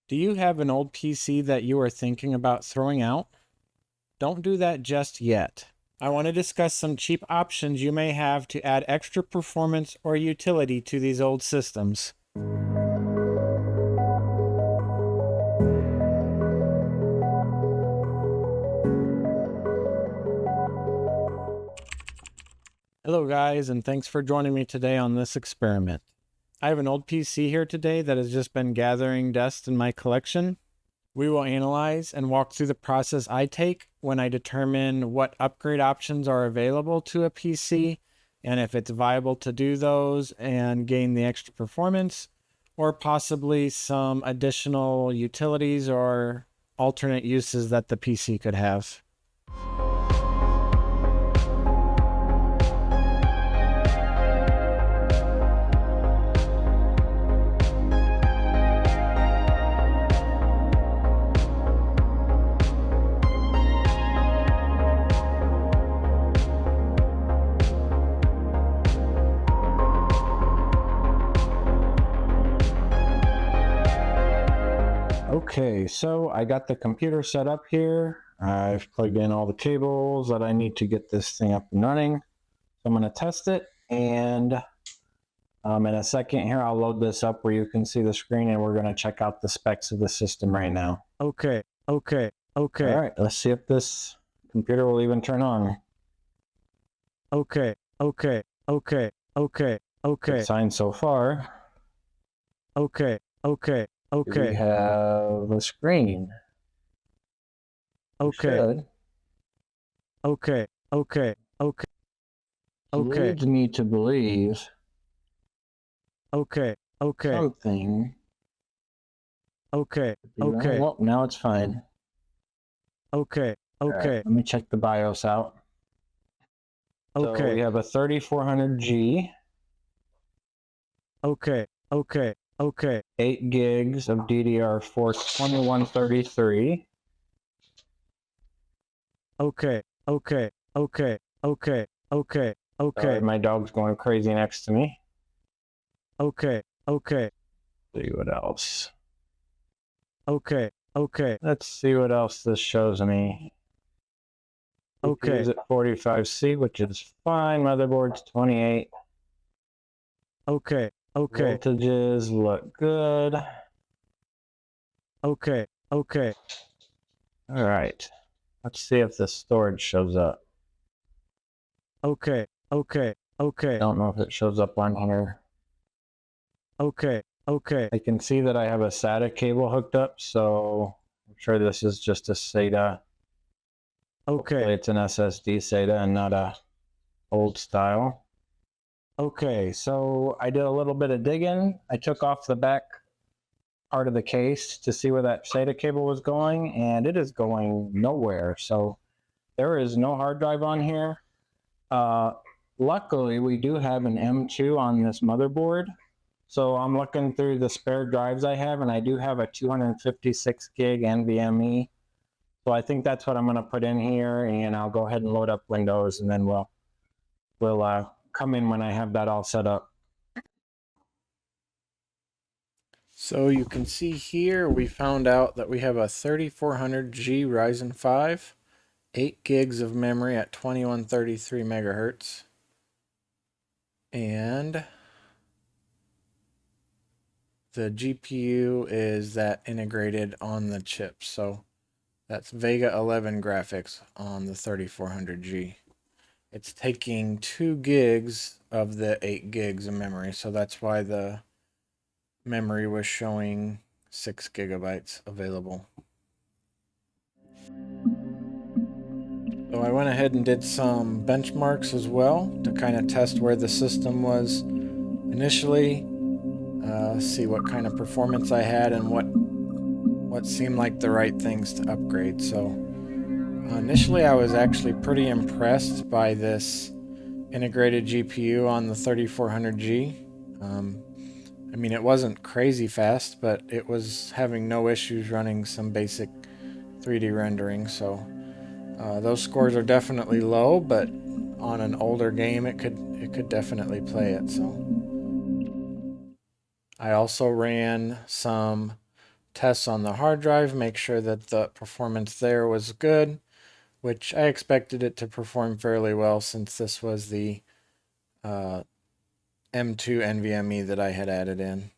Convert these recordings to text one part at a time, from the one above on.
Do you have an old PC that you are thinking about throwing out? Don't do that just yet. I want to discuss some cheap options you may have to add extra performance or utility to these old systems. Hello guys, and thanks for joining me today on this experiment. I have an old PC here today that has just been gathering dust in my collection. We will analyze and walk through the process I take when I determine what upgrade options are available to a PC and if it's viable to do those and gain the extra performance, or possibly some additional utilities or alternate uses that the PC could have. Okay, so I got the computer set up here. I've plugged in all the cables that I need to get this thing up and running. So I'm going to test it, and in a second here I'll load this up where you can see the screen, and we're going to check out the specs of the system right now. Okay. All right, let's see if this computer will even turn on. Okay. Good sign so far. Okay. We have a screen. Okay. Leads me to believe something. Well, now it's fine. Right, let me check the BIOS out. So we have a 3400G. 8 gigs of DDR4 2133. Sorry, my dog's going crazy next to me. See what else. Let's see what else this shows me. Is at 45C, which is fine. Motherboard's 28. Voltages look good. All right. Let's see if the storage shows up. Don't know if it shows up on here. I can see that I have a SATA cable hooked up, so I'm sure this is just a SATA. Hopefully it's an SSD SATA and not a old style. Okay, so I did a little bit of digging. I took off the back part of the case to see where that SATA cable was going, and it is going nowhere. So there is no hard drive on here. Luckily, we do have an M2 on this motherboard. So I'm looking through the spare drives I have, and I do have a 256 gig NVMe. So I think that's what I'm going to put in here, and I'll go ahead and load up Windows, and then we'll come in when I have that all set up. So you can see here we found out that we have a 3400G Ryzen 5, 8 gigs of memory at 2133 megahertz, and the GPU is that integrated on the chip. So that's Vega 11 graphics on the 3400G. It's taking 2 gigs of the 8 gigs of memory, so that's why the memory was showing 6 gigabytes available. So I went ahead and did some benchmarks as well to kind of test where the system was initially, see what kind of performance I had and what seemed like the right things to upgrade. So initially I was actually pretty impressed by this integrated GPU on the 3400G. I mean, it wasn't crazy fast, but it was having no issues running some basic 3D rendering. So those scores are definitely low, but on an older game it could definitely play it. So I also ran some tests on the hard drive, make sure that the performance there was good, which I expected it to perform fairly well since this was the M2 NVMe that I had added in.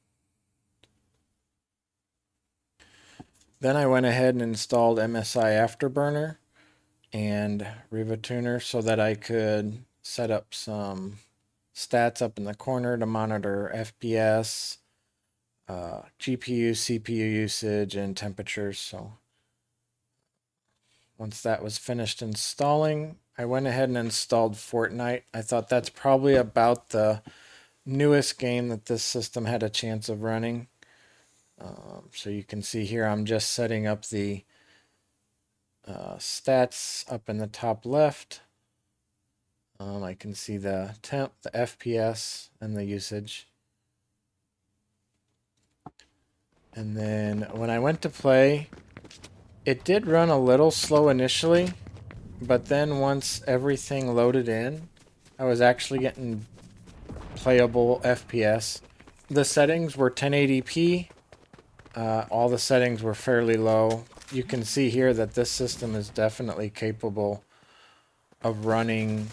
Then I went ahead and installed MSI Afterburner and Riva Tuner so that I could set up some stats up in the corner to monitor FPS, GPU, CPU usage, and temperatures. So once that was finished installing, I went ahead and installed Fortnite. I thought that's probably about the newest game that this system had a chance of running. So you can see here I'm just setting up the stats up in the top left. I can see the temp, the FPS, and the usage. And then when I went to play, it did run a little slow initially, but then once everything loaded in, I was actually getting playable FPS. The settings were 1080p. All the settings were fairly low. You can see here that this system is definitely capable of running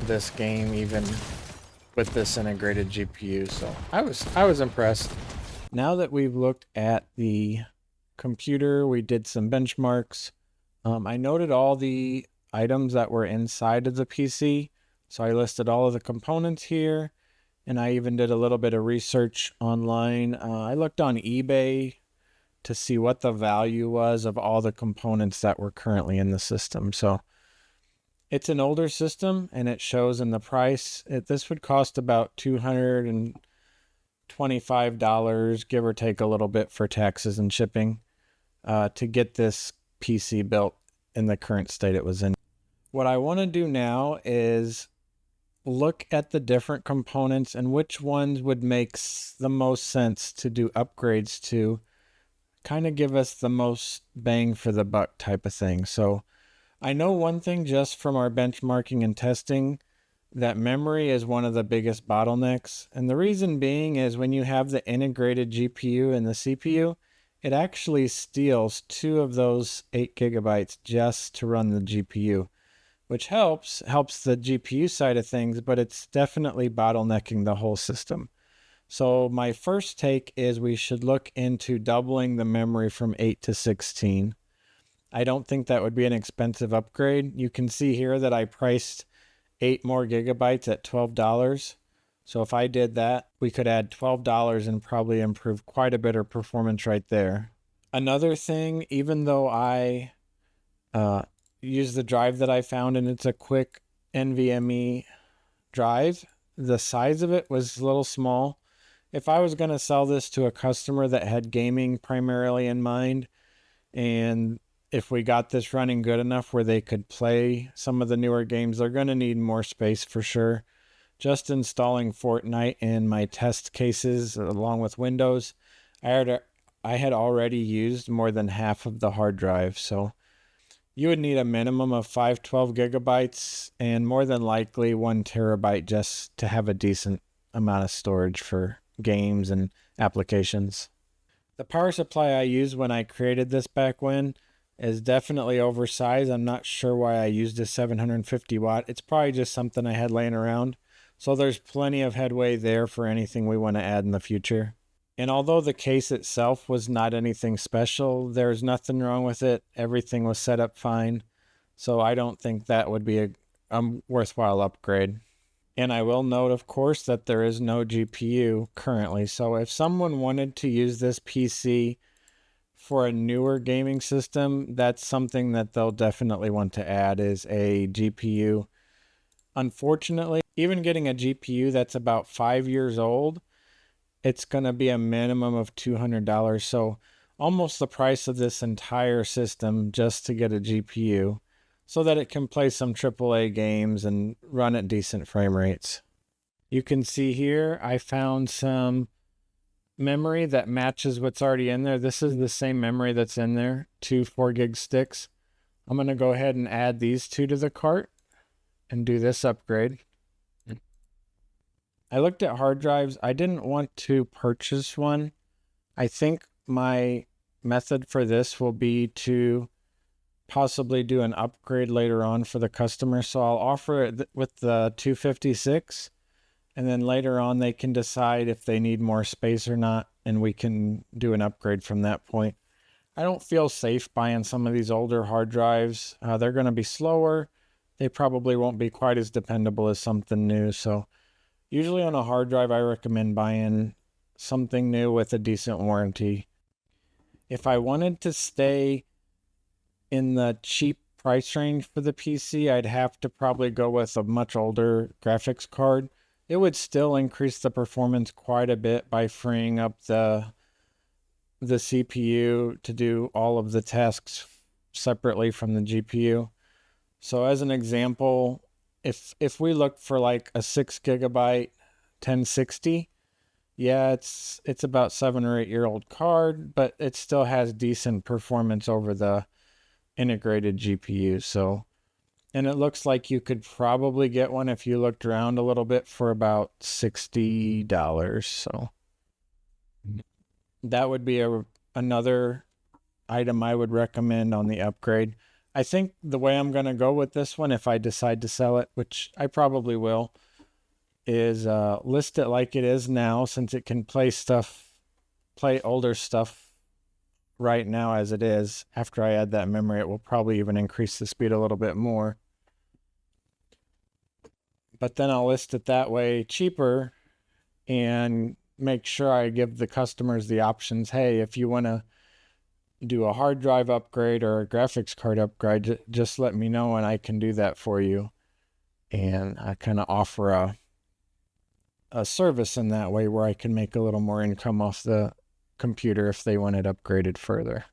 this game even with this integrated GPU. So I was impressed. Now that we've looked at the computer, we did some benchmarks. I noted all the items that were inside of the PC. So I listed all of the components here, and I even did a little bit of research online. I looked on eBay to see what the value was of all the components that were currently in the system. So it's an older system, and it shows in the price. This would cost about $225, give or take a little bit for taxes and shipping, to get this PC built in the current state it was in. What I want to do now is look at the different components and which ones would make the most sense to do upgrades to, kind of give us the most bang for the buck type of thing. So I know one thing just from our benchmarking and testing, that memory is one of the biggest bottlenecks. And the reason being is when you have the integrated GPU and the CPU, it actually steals 2 of those 8 gigabytes just to run the GPU, which helps the GPU side of things, but it's definitely bottlenecking the whole system. So my first take is we should look into doubling the memory from 8 to 16. I don't think that would be an expensive upgrade. You can see here that I priced 8 more gigabytes at $12. So if I did that, we could add $12 and probably improve quite a bit of performance right there. Another thing, even though I use the drive that I found and it's a quick NVMe drive, the size of it was a little small. If I was going to sell this to a customer that had gaming primarily in mind, and if we got this running good enough where they could play some of the newer games, they're going to need more space for sure. Just installing Fortnite in my test cases along with Windows, I had already used more than half of the hard drive. So you would need a minimum of 512 gigabytes and more than likely 1 terabyte just to have a decent amount of storage for games and applications. The power supply I used when I created this back when is definitely oversized. I'm not sure why I used a 750 watt. It's probably just something I had laying around. So there's plenty of headway there for anything we want to add in the future. And although the case itself was not anything special, there's nothing wrong with it. Everything was set up fine. So I don't think that would be a worthwhile upgrade. And I will note, of course, that there is no GPU currently. So if someone wanted to use this PC for a newer gaming system, that's something that they'll definitely want to add, is a GPU. Unfortunately, even getting a GPU that's about 5 years old, it's going to be a minimum of $200. So almost the price of this entire system just to get a GPU, so that it can play some AAA games and run at decent frame rates. You can see here I found some memory that matches what's already in there. This is the same memory that's in there, 2 4 gig sticks. I'm going to go ahead and add these 2 to the cart and do this upgrade. I looked at hard drives. I didn't want to purchase one. I think my method for this will be to possibly do an upgrade later on for the customer. So I'll offer it with the 256, and then later on they can decide if they need more space or not, and we can do an upgrade from that point. I don't feel safe buying some of these older hard drives. They're going to be slower. They probably won't be quite as dependable as something new. So usually on a hard drive, I recommend buying something new with a decent warranty. If I wanted to stay in the cheap price range for the PC, I'd have to probably go with a much older graphics card. It would still increase the performance quite a bit by freeing up the CPU to do all of the tasks separately from the GPU. So as an example, if we look for like a 6 gigabyte 1060, yeah, it's about 7 or 8 year old card, but it still has decent performance over the integrated GPU. So, and it looks like you could probably get one if you looked around a little bit for about $60. So that would be another item I would recommend on the upgrade. I think the way I'm going to go with this one, if I decide to sell it, which I probably will, is list it like it is now, since it can play older stuff right now as it is. After I add that memory, it will probably even increase the speed a little bit more. But then I'll list it that way cheaper and make sure I give the customers the options. Hey, if you want to do a hard drive upgrade or a graphics card upgrade, just let me know and I can do that for you. And I kind of offer a service in that way where I can make a little more income off the computer if they want it upgraded further.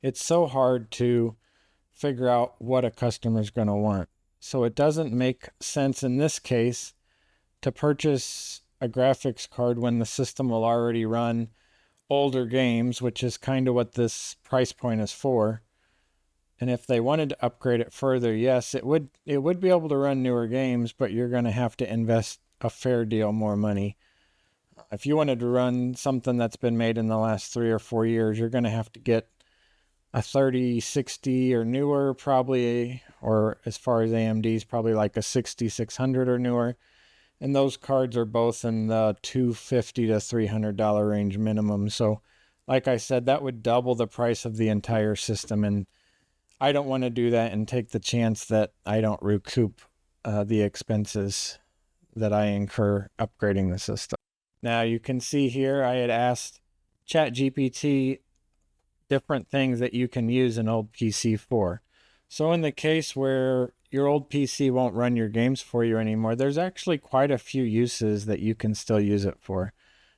It's so hard to figure out what a customer's going to want. So it doesn't make sense in this case to purchase a graphics card when the system will already run older games, which is kind of what this price point is for. And if they wanted to upgrade it further, yes, it would be able to run newer games, but you're going to have to invest a fair deal more money. If you wanted to run something that's been made in the last 3 or 4 years, you're going to have to get a 3060 or newer, probably, or as far as AMD's, probably like a 6600 or newer. And those cards are both in the $250 to $300 range minimum. So like I said, that would double the price of the entire system. And I don't want to do that and take the chance that I don't recoup the expenses that I incur upgrading the system. Now you can see here I had asked ChatGPT different things that you can use an old PC for. So in the case where your old PC won't run your games for you anymore, there's actually quite a few uses that you can still use it for.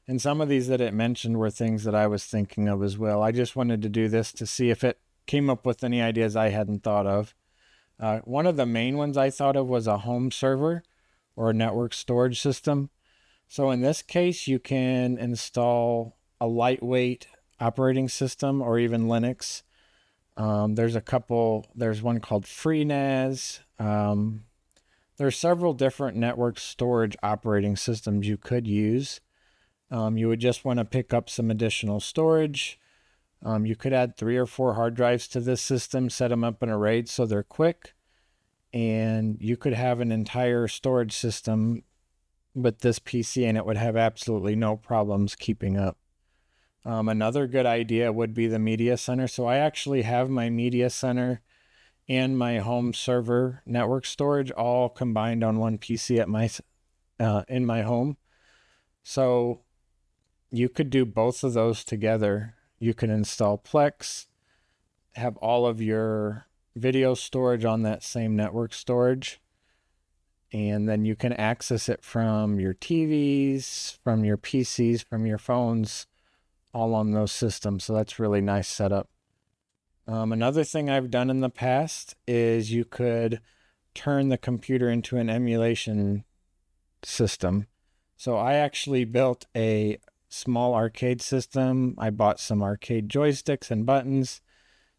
And some of these that it mentioned were things that I was thinking of as well. I just wanted to do this to see if it came up with any ideas I hadn't thought of. One of the main ones I thought of was a home server or a network storage system. So in this case, you can install a lightweight operating system or even Linux. There's one called FreeNAS. There's several different network storage operating systems you could use. You would just want to pick up some additional storage. You could add 3 or 4 hard drives to this system, set them up in a RAID so they're quick, and you could have an entire storage system with this PC and it would have absolutely no problems keeping up. Another good idea would be the media center. So I actually have my media center and my home server network storage all combined on one PC at in my home. So you could do both of those together. You can install Plex, have all of your video storage on that same network storage, and then you can access it from your TVs, from your PCs, from your phones, all on those systems. So that's really nice setup. Another thing I've done in the past is you could turn the computer into an emulation system. So I actually built a small arcade system. I bought some arcade joysticks and buttons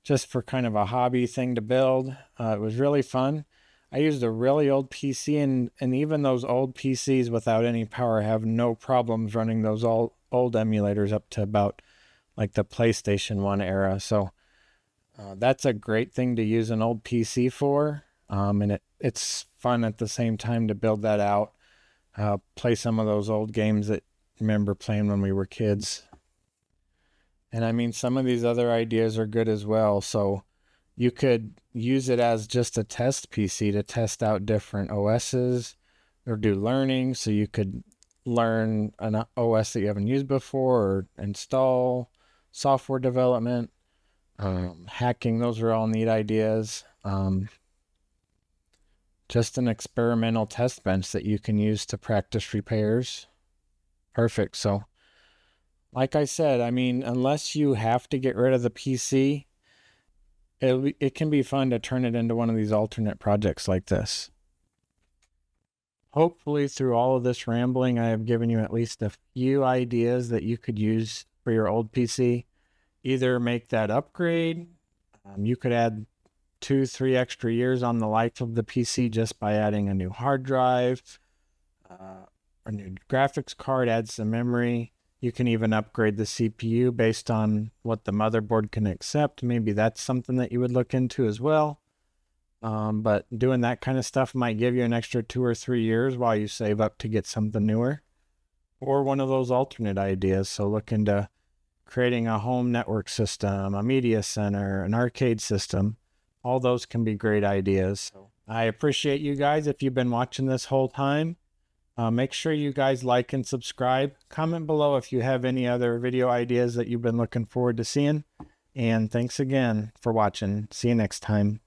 just for kind of a hobby thing to build. It was really fun. I used a really old PC, and even those old PCs without any power have no problems running those old emulators up to about like the PlayStation 1 era. So that's a great thing to use an old PC for. And it's fun at the same time to build that out, play some of those old games that I remember playing when we were kids. And I mean, some of these other ideas are good as well. So you could use it as just a test PC to test out different OSs or do learning. So you could learn an OS that you haven't used before, or install software development, hacking. Those are all neat ideas. Just an experimental test bench that you can use to practice repairs. Perfect. So like I said, I mean, unless you have to get rid of the PC, it can be fun to turn it into one of these alternate projects like this. Hopefully through all of this rambling, I have given you at least a few ideas that you could use for your old PC. Either make that upgrade. You could add 2-3 extra years on the life of the PC just by adding a new hard drive, a new graphics card, add some memory. You can even upgrade the CPU based on what the motherboard can accept. Maybe that's something that you would look into as well. But doing that kind of stuff might give you an extra 2 or 3 years while you save up to get something newer. Or one of those alternate ideas. So look into creating a home network system, a media center, an arcade system. All those can be great ideas. I appreciate you guys if you've been watching this whole time. Make sure you guys like and subscribe. Comment below if you have any other video ideas that you've been looking forward to seeing. And thanks again for watching. See you next time.